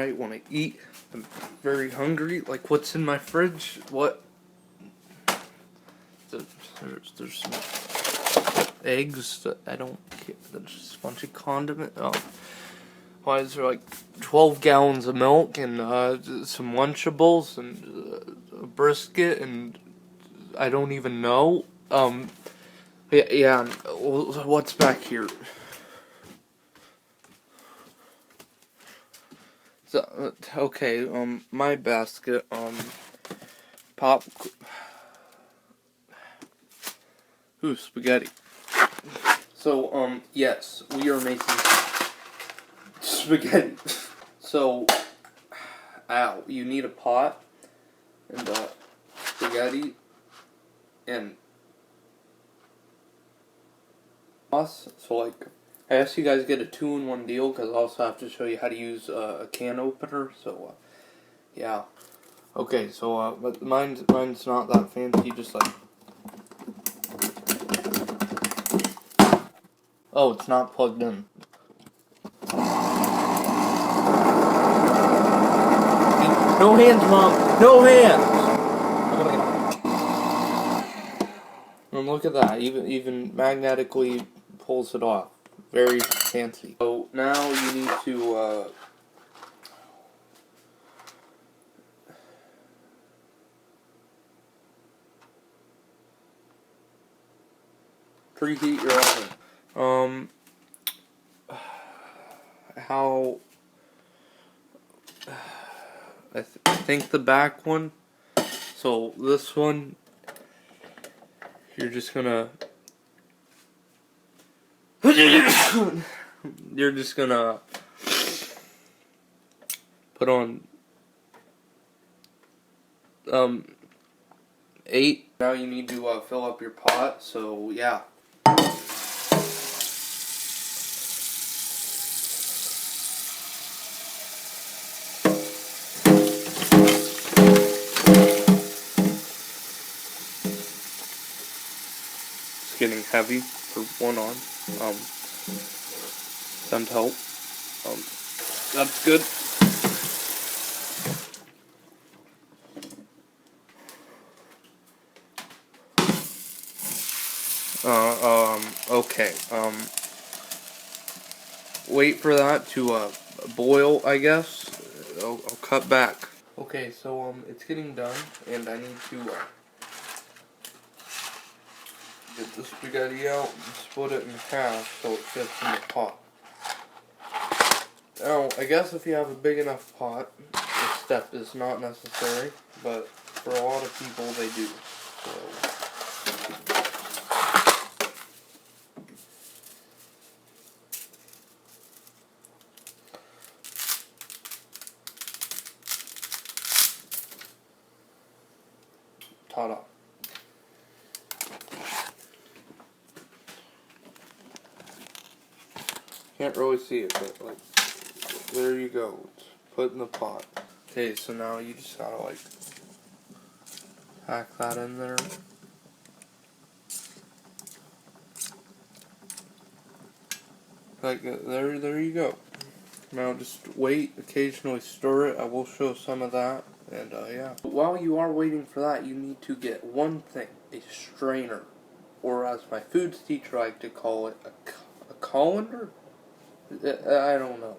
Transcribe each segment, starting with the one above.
Alright, want to eat. I'm very hungry. Like, what's in my fridge? What? There's some eggs that I don't get. There's just a bunch of condiment. Oh. Why is there like 12 gallons of milk and some Lunchables and a brisket and I don't even know. Yeah, what's back here? So, okay, my basket, pop, spaghetti. So, yes, we are making spaghetti. So, ow, you need a pot, and, spaghetti, and sauce. So, like, I asked you guys to get a 2-in-1 deal, because I also have to show you how to use a can opener, so, yeah. Okay, so, but mine's not that fancy, just like... Oh, it's not plugged in. No hands, Mom! No hands! And look at that, even magnetically pulls it off. Very fancy. So now you need to preheat your oven. How I think the back one. So this one, you're just gonna put on 8. Now you need to fill up your pot. So yeah. It's getting heavy for one arm. Time to help. That's good. Okay. Wait for that to boil, I guess. I'll cut back. Okay, so it's getting done, and I need to get the spaghetti out and split it in half so it fits in the pot. Now, I guess if you have a big enough pot, this step is not necessary, but for a lot of people they do. So. Ta-da. Can't really see it, but like, there you go. It's put in the pot. Okay, so now you just gotta like pack that in there. Like there you go. Now just wait, occasionally stir it. I will show some of that, and yeah. While you are waiting for that, you need to get one thing: a strainer, or as my foods teacher liked to call it, a colander. I don't know.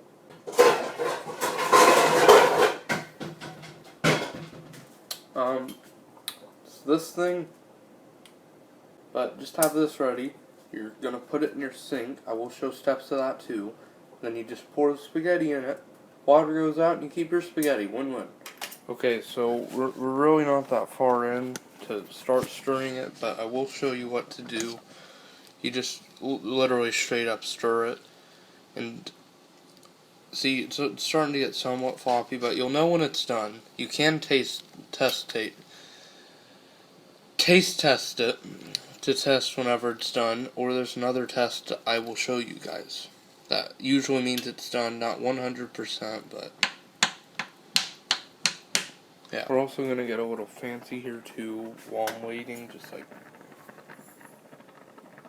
It's this thing, but just have this ready. You're gonna put it in your sink. I will show steps to that too. Then you just pour the spaghetti in it. Water goes out and you keep your spaghetti. Win-win. Okay, so we're really not that far in to start stirring it, but I will show you what to do. You just literally straight up stir it. And see, it's starting to get somewhat floppy, but you'll know when it's done. You can taste test it to test whenever it's done, or there's another test I will show you guys. That usually means it's done, not 100%, but yeah. We're also going to get a little fancy here too while I'm waiting, just like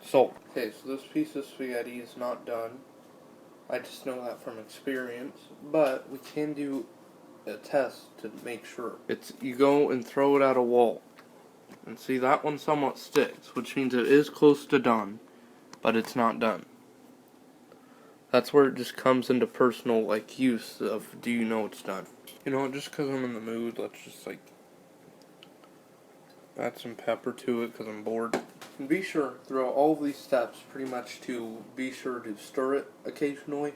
salt. Okay, so this piece of spaghetti is not done. I just know that from experience. But we can do a test to make sure. It's you go and throw it at a wall. And see, that one somewhat sticks, which means it is close to done, but it's not done. That's where it just comes into personal, like, use of, do you know it's done? You know, just because I'm in the mood, let's just, like, add some pepper to it because I'm bored. And be sure, throughout all of these steps, pretty much to be sure to stir it occasionally.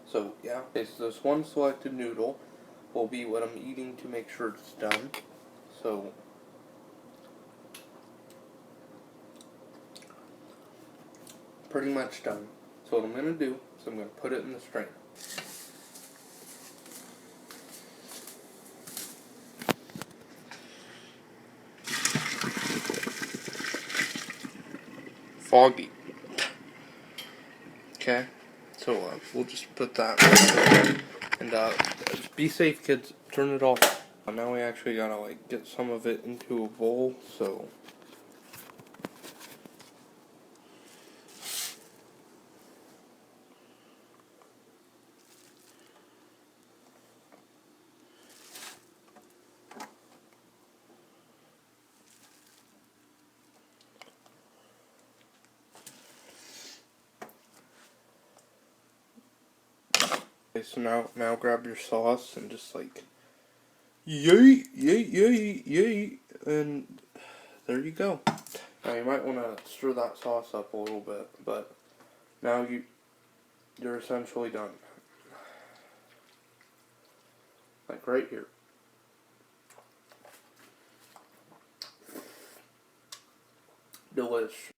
So, yeah, okay, so this one selected noodle will be what I'm eating to make sure it's done. So, pretty much done. So what I'm going to do is I'm going to put it in the strainer. Foggy. Okay, so we'll just put that. And be safe, kids. Turn it off. Now we actually gotta like get some of it into a bowl. So. Okay, so now grab your sauce and just like yay, yay, yay, yay, and there you go. Now you might want to stir that sauce up a little bit, but now you're essentially done. Like right here. Delish.